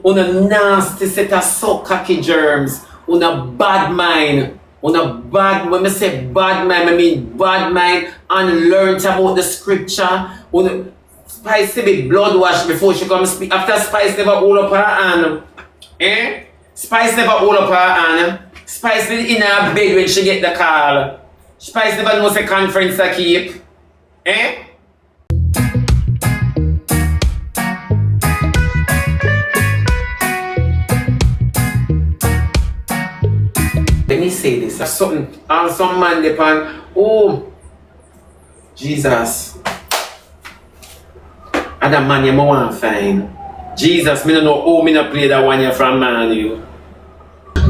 Una nasty set of so cocky germs. Una bad mind. Una bad, when I say bad mind, I mean bad mind and learned about the scripture. Una Spice be blood wash before she come speak. After Spice never hold up her hand. Eh? Spice never hold up her hand. Spice did in her bed when she get the call. Spice never knows a conference to keep. Eh? Let me say this. Something, and some man depend. Oh, Jesus. And that man you want to find. Jesus, me don't know how me not play that one you from man you.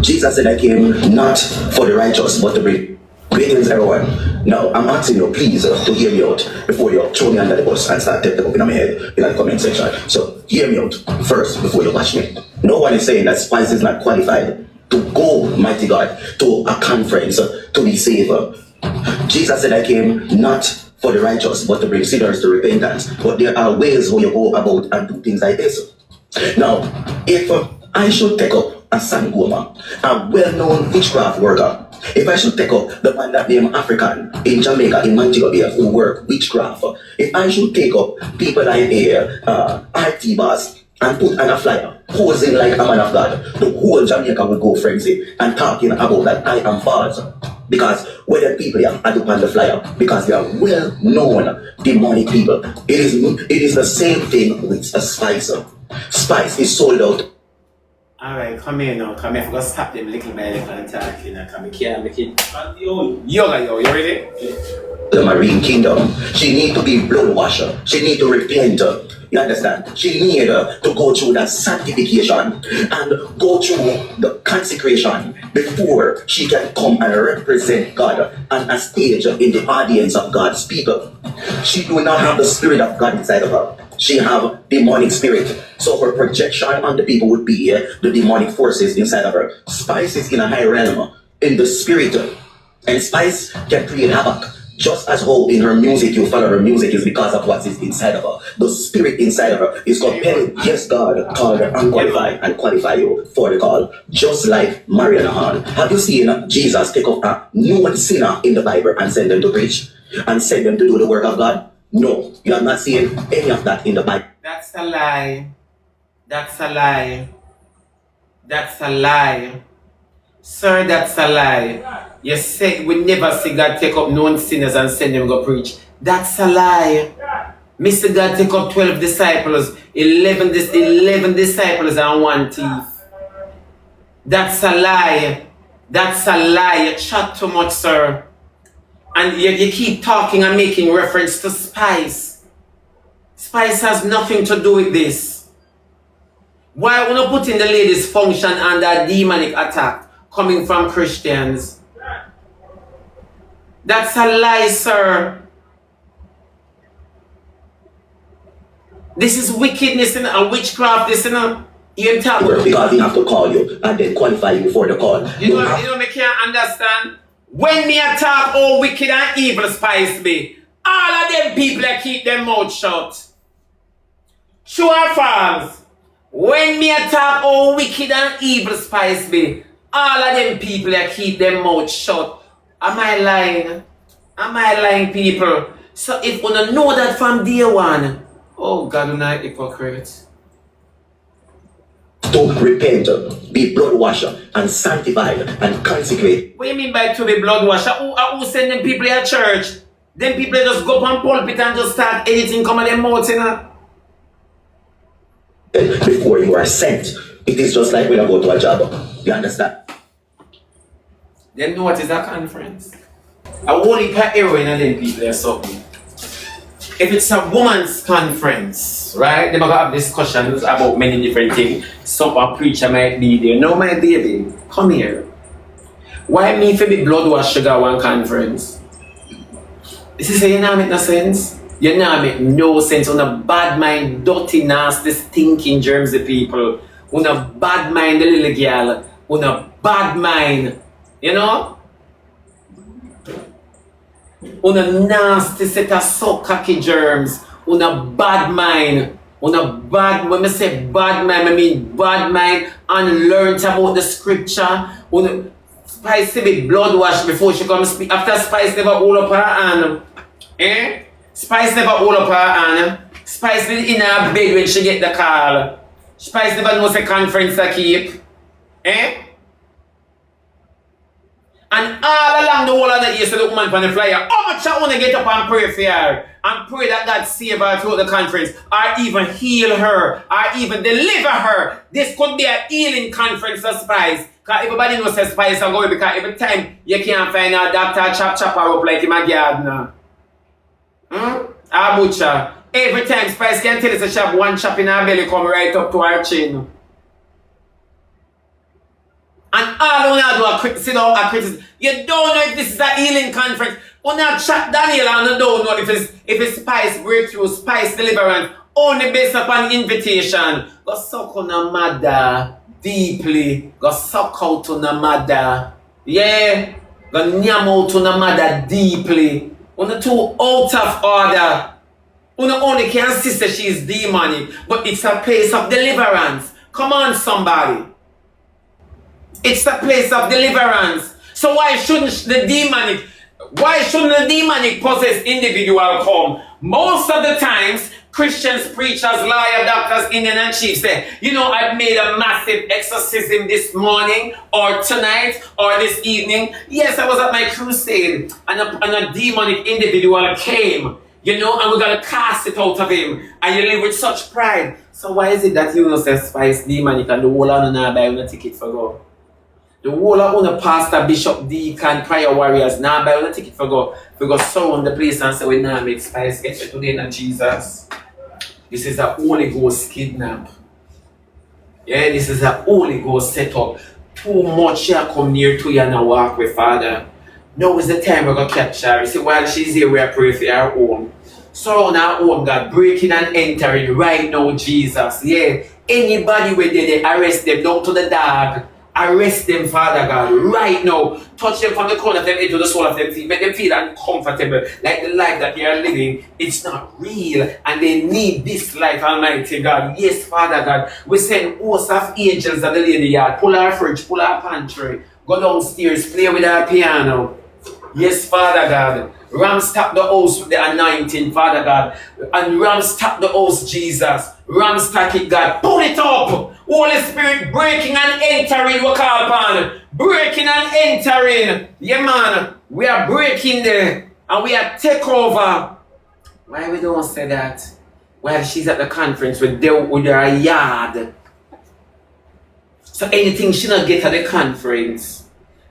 Jesus said I came not for the righteous, but to bring greetings everyone. Now I'm asking you please to hear me out before you throw me under the bus and start taking up in my head in the comment section. So hear me out first before you bash me. No one is saying that Spice is not qualified to go, mighty God, to a conference to be saved. Jesus said I came not for the righteous, but to bring sinners to repentance. But there are ways where you go about and do things like this. Now, if I should take up a Sangoma, a well-known witchcraft worker, if I should take up the man that named African in Jamaica, in Montego Bay, who work witchcraft, if I should take up people like IT boss and put on a flyer, posing like a man of God, the whole Jamaica would go frenzy and talking about that I am false. Because whether people are add up on the flyer, because they are well-known demonic people, it is the same thing with a Spice. Spice is sold out. Alright, come here now. Come here. I'm going to stop them little by little and talking. Come here, make it. Yoga, you ready? The marine kingdom. She need to be blood washer. She need to repent. You understand? She need to go through that sanctification and go through the consecration before she can come and represent God on a stage in the audience of God's people. She do not have the spirit of God inside of her. She have demonic spirit. So her projection on the people would be the demonic forces inside of her. Spice is in a high realm in the spirit. And Spice can create havoc. Just as how in her music you follow her music is because of what is inside of her. The spirit inside of her is compelling. Yes, God called her unqualified and qualify you for the call. Just like Mariana Hall. Have you seen Jesus take up a known sinner in the Bible and send them to preach? And send them to do the work of God? No, you are not seeing any of that in the Bible. That's a lie. That's a lie. That's a lie. Sir, that's a lie. You say we never see God take up known sinners and send them go preach. That's a lie. Mr. God take up 12 disciples, 11 disciples and one thief. That's a lie. That's a lie. You chat too much, sir. And you keep talking and making reference to Spice. Spice has nothing to do with this. Why are we not putting the ladies' function under demonic attack coming from Christians? That's a lie, sir. This is wickedness and witchcraft. This is you talk. Because he have to call you and then qualify you for the call. You know me can't understand. When me attack how wicked and evil Spice be, all of them people keep their mouth shut. True or false? When me attack how wicked and evil Spice be, all of them people keep their mouth shut. Am I lying? Am I lying, people? So if you know that from day one, oh God, you're not hypocrite. To repent, be blood washer and sanctified and consecrate. What do you mean by to be blood washer? Who send them people at church? Them people just go up on pulpit and just start editing come on their mouth, you know? Before you are sent, it is just like when I go to a job. You understand? Then know what is a conference? A whole heap of heroin and then people are something. If it's a woman's conference, right? They're gonna have discussions about many different things. Some a preacher might be there. No, my baby, come here. Why me for be blood wash sugar one conference? This is you not make no sense. You not make no sense on a bad mind, dirty, nasty, stinking germs of people. On a bad mind, the little girl. On a bad mind, you know? On a nasty set of so cocky germs. On a bad mind. bad, when I say bad mind, I mean bad mind and learned about the scripture. Spice be blood wash before she comes speak. After Spice never hold up her hand. Spice never hold up her hand. Spice be in her bed when she get the call. Spice never knows a conference to keep. And all along the whole of the year, so the woman on the flyer, how much I want to get up and pray for her and pray that God save her throughout the conference, or even heal her, or even deliver her. This could be a healing conference for Spice. Because everybody knows that Spice are going, because every time you can't find a doctor chop her up like him a gardener. A butcher. Every time Spice can tell us a chop, one chop in her belly come right up to her chin. And all you do is sit down and criticize. You don't know if this is a healing conference. You not chat Daniel and you don't know if it's Spice breakthrough, Spice deliverance, only based upon invitation. Go suck on a mother deeply. Go suck out on a mother. Yeah. Go nyam out on a mother deeply. You too out of order. You only can see that she is demonic, but it's a place of deliverance. Come on, somebody. It's a place of deliverance. So why shouldn't the demonic possessed individual come? Most of the times, Christians, preachers, lawyers, doctors, Indian and chiefs say, I've made a massive exorcism this morning or tonight or this evening. Yes, I was at my crusade and a demonic individual came, and we're going to cast it out of him. And you live with such pride. So why is it that you say Spice demonic and the whole of now buy a ticket for go? The whole of pastor, bishop, deacon, prayer warriors now buy a ticket for go surround the place and say we now make Spice get you today in Jesus. This is a Holy Ghost kidnap. Yeah, this is a Holy Ghost setup. Too much you come near to you and walk with Father. Now is the time we're going to capture her. See, while she's here, we are praying for her home. Surround her home, God, breaking and entering right now, Jesus. Yeah, anybody where they arrest them down to the dog. Arrest them, Father God, right now. Touch them from the corner of them head to the sole of them feet. Make them feel uncomfortable, like the life that they are living, it's not real, and they need this life, Almighty God. Yes, Father God, we send hosts of angels at the lady yard. Pull our fridge, pull our pantry, go downstairs, play with our piano. Yes, Father God. Ramstop the house with the anointing, Father God. And ramstop the house, Jesus. Ramstack it, God. Pull it up. Holy Spirit, breaking and entering, we call upon. Breaking and entering. Yeah, man. We are breaking there. And we are take over. Why we don't say that? While she's at the conference with her yard. So anything she not get at the conference,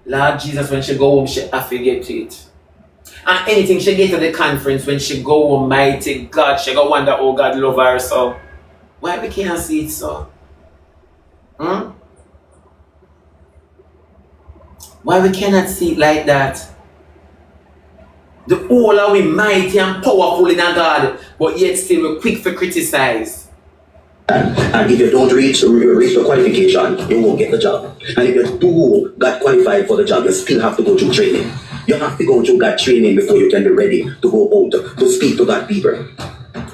Lord Jesus, when she go home, she have to get it. And anything she get at the conference, when she go home, mighty God, she go wonder, oh God, love her so. Why we can't see it so? Why we cannot see it like that? The whole are we mighty and powerful in our God, but yet still we're quick for criticize. And if you don't reach the qualification, you won't get the job. And if you do get qualified for the job, you still have to go through training. You have to go through God training before you can be ready to go out, to speak to God people.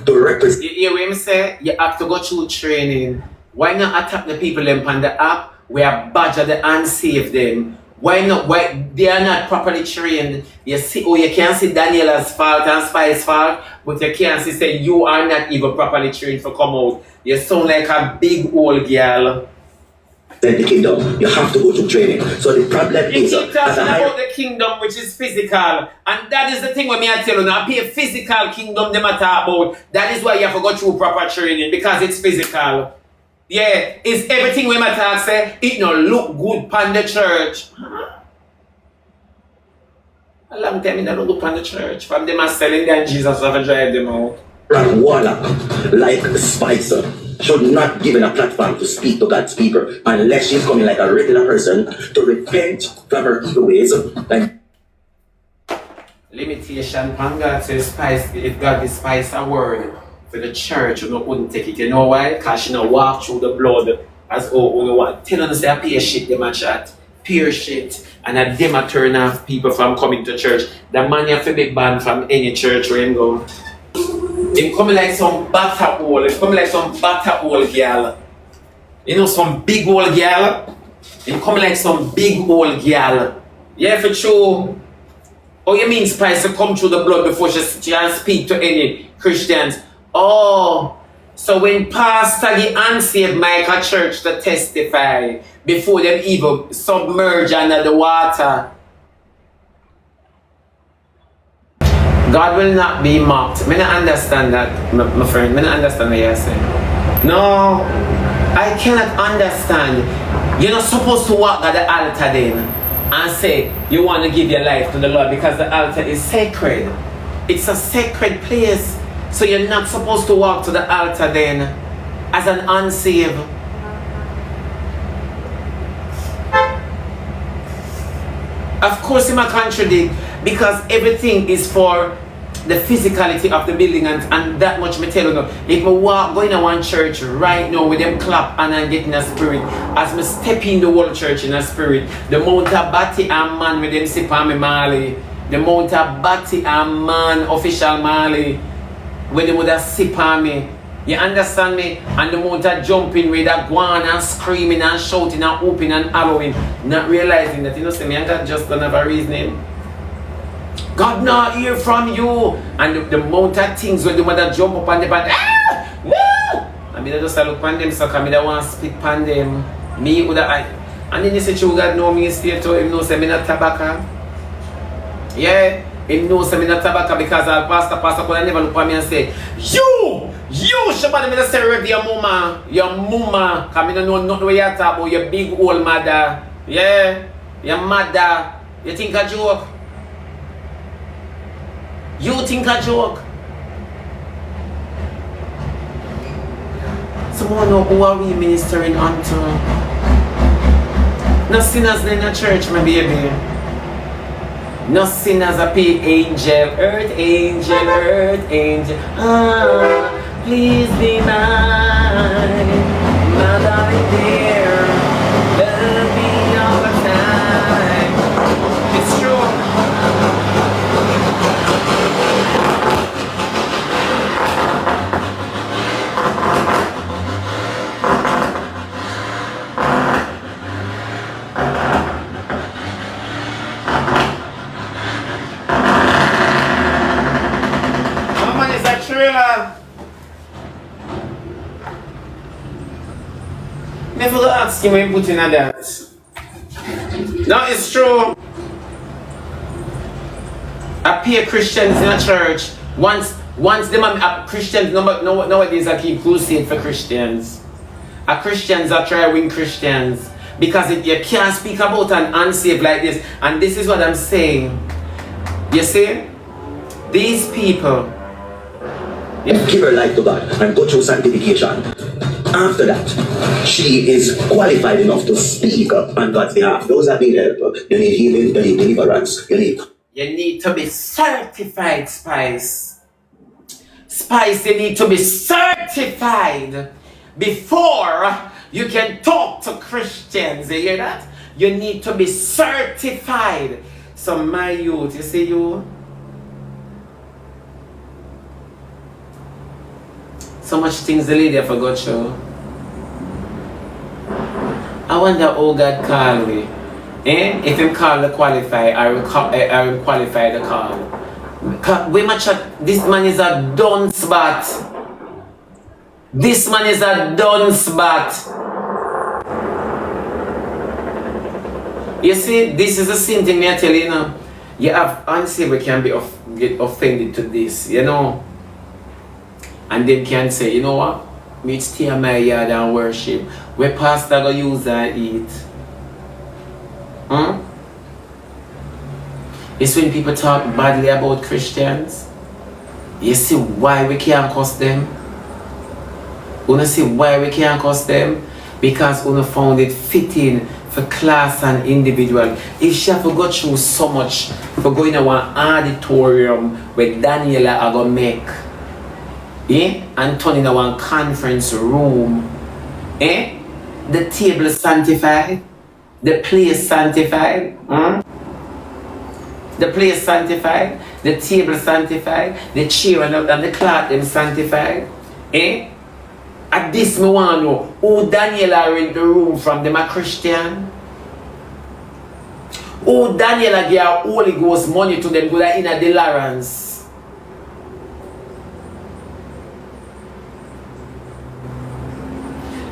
To represent. You hear what I'm saying? You have to go through training. Why not attack the people them on the app? We are badger them and save them. Why not? Why they are not properly trained? You see, you can't see Daniela's fault and Spice's fault, but you can't see say you are not even properly trained for come out. You sound like a big old girl. The kingdom, you have to go through training. So the problem you is keep talking about the kingdom, which is physical, and that is the thing when I tell you now. Be a physical kingdom they matter about. That is why you have to go through proper training, because it's physical. Yeah, it's everything we matter say. It no look good pan the church. A long time it don't look pan the church. From them are selling them, Jesus have to drive them out. And warlock like Spicer should not given a platform to speak to God's people unless she's coming like a regular person to repent from her evil ways. Limitation, and God says Spice, if God despise a word for the church, you wouldn't take it. You know why? Because she not walk through the blood as oh you want. Tell them to say peer shit them a chat. Peer shit. And that them a turn off people from coming to church. The man you have to be banned from any church where you go. Him coming like some butter hole. Him coming like some butter hole girl. You know, some big old girl. Him coming like some big old girl. Yeah, for sure. Oh, you mean Spice to come through the blood before she can speak to any Christians? Oh, so when Pastor the unsaved Michael Church to testify before them even submerge under the water, God will not be mocked. I don't understand that, my friend. I don't understand what you're saying. No, I cannot understand. You're not supposed to walk at the altar then and say you want to give your life to the Lord because the altar is sacred. It's a sacred place. So you're not supposed to walk to the altar then as an unsaved. Of course, he might contradict because everything is for the physicality of the building, and that much me tell you. If I walk going to one church right now with them clap and I'm getting a spirit, as me step in the whole church in a spirit, the amount of batty and man with them sip on me Mali, the amount of batty and man official Mali, when they would have sip on me. You understand me? And the amount of jumping with that going and screaming and shouting and whooping and hollowing, not realizing that, you know, me and God just don't have a reasoning. God not hear from you. And the amount of things when the mother jump up on the band, I mean, I just look on them, so I mean, I want to speak on them. Me with the eye. And then you say, God know me stay to him, know say me not tobacco. Yeah, him know say me not tobacco because our pastor could never look at me and say, you Shebada, me say rev your mama, cause me don't know nothing where you talk about your big old mother. Yeah, your mother. You think a joke? You think a joke? Someone know who are we ministering unto? No sinners in the church, my baby. No sinners a pay angel, earth angel. Ah, please be mine, my darling dear. Love me all the time. It's true. Never ask him when put in a that. No, it's true. I peer Christians in a church. Once them Christians nowadays I keep crusade for Christians. Christians are try to win Christians. Because you can't speak about an unsaved like this. And this is what I'm saying. You see? These people. Give her life to God and go through sanctification. After that, she is qualified enough to speak up on God's behalf. Those that need help, you need healing, you need deliverance, you need to be certified, Spice. Spice, you need to be certified before you can talk to Christians. You hear that? You need to be certified. So my youth, you see you? So much things the lady forgot show. I wonder how God call me. If him call the qualify, I will qualify the call. We much this man is a dunce bat. This man is a dunce bat. You see, this is the same thing me I tell you now. You have unsaved can get offended to this, you know. And then can say, you know what? Me stay in my yard and worship. Where pastor go use and eat. It's when people talk badly about Christians. You see why we can't cuss them? You see why we can't cuss them? Because we found it fitting for class and individual. If she have to go through so much for going to one auditorium where Daniela are going to make, and turn in one conference room, the table is sanctified, the place sanctified, the place sanctified, The table sanctified, the chair and the cloth them sanctified. Eh? At this me want to know who Daniela rent the room from, them a Christian? Who Daniela give Holy Ghost money to them go in a deliverance?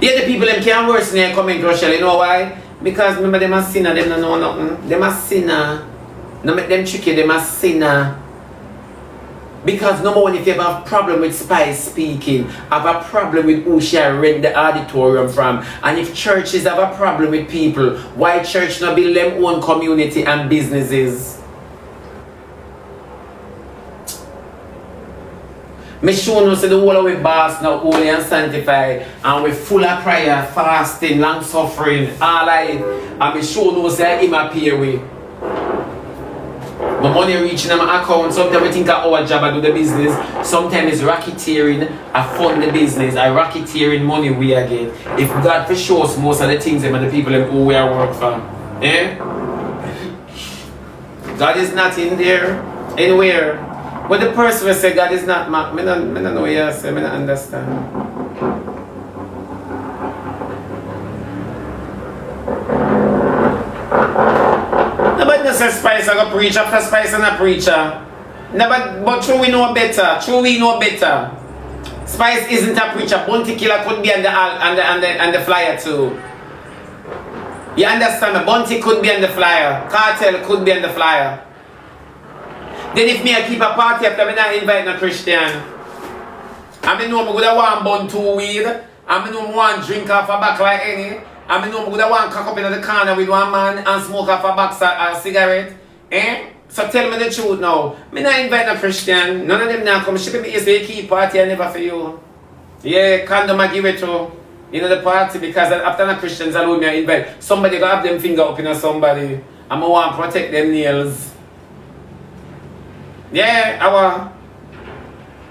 Yeah, the people them can't worse in their comment, Rochelle. You know why? Because remember them a sinner, them don't know nothing. Them a sinner. No make them tricky, them a sinner. Because number one, if you have a problem with Spice speaking, have a problem with who she rent the auditorium from, and if churches have a problem with people, why church not build them own community and businesses? Me sure no say the whole of we boss now holy and sanctified, and we full of prayer, fasting, long suffering, all life, and me sure no say him appear with. My money reaching in my account, sometimes I think of our job, I do the business, sometimes it's racketeering, I fund the business, I racketeering money we again. If God for sure most of the things and the people who we are work for. Eh? God is not in there, anywhere. But the person will say God is not, I don't know what you say, I don't understand. Nobody does say Spice I go preach after Spice and a preacher. But true we know better. True we know better. Spice isn't a preacher. Bounty Killer could be on the flyer too. You understand me? Bounty could be on the flyer. Cartel could be on the flyer. Then if me I keep a party after me not invite no Christian. I mean no I would want bun 2 weed. I mean no want drink off a back like any. I mean, no, we don't want to cock up in the corner with one man and smoke off a box a cigarette. Eh? So tell me the truth now. Me not invite a Christian. None of them now come. She be me say keep party and never for you. Yeah, condom I give it to the party because after the Christians alone me I invite. Somebody go have them finger up in somebody. I'm going to want to protect them nails. Yeah,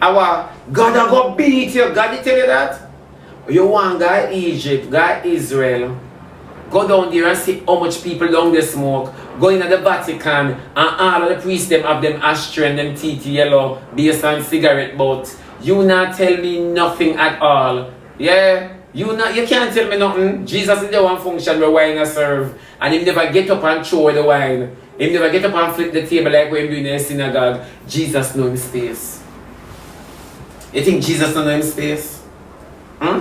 our God I go beat you. God did tell you that? You want guy Egypt, guy Israel, go down there and see how much people down there smoke. Go into the Vatican and all of the priests them have them ashtray and them teeth yellow based on cigarette butts. You not tell me nothing at all. Yeah? You can't tell me nothing. Jesus is the one function where wine is served. And he never get up and throw the wine. He never get up and flip the table like when we do in the synagogue. Jesus knows his space. You think Jesus knows his space?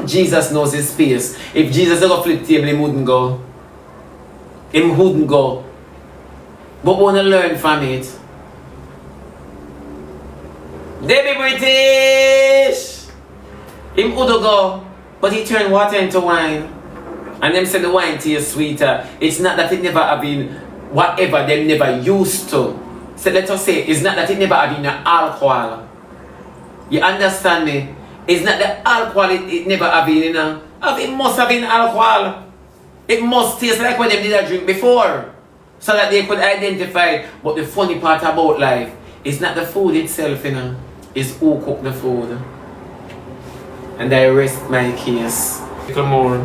Jesus knows his space. If Jesus ever flip the table, he wouldn't go. He wouldn't go. But we want to learn from it. They be British. He would go. But he turned water into wine. And them said the wine tastes sweeter. It's not that it never have been whatever them never used to. So let us say, it's not that it never have been alcohol. You understand me? It's not the alcohol it never have been, you know. It must have been alcohol. It must taste like when they did a drink before. So that they could identify. But the funny part about life is not the food itself, you know. It's who cooked the food. And I rest my case. A little more.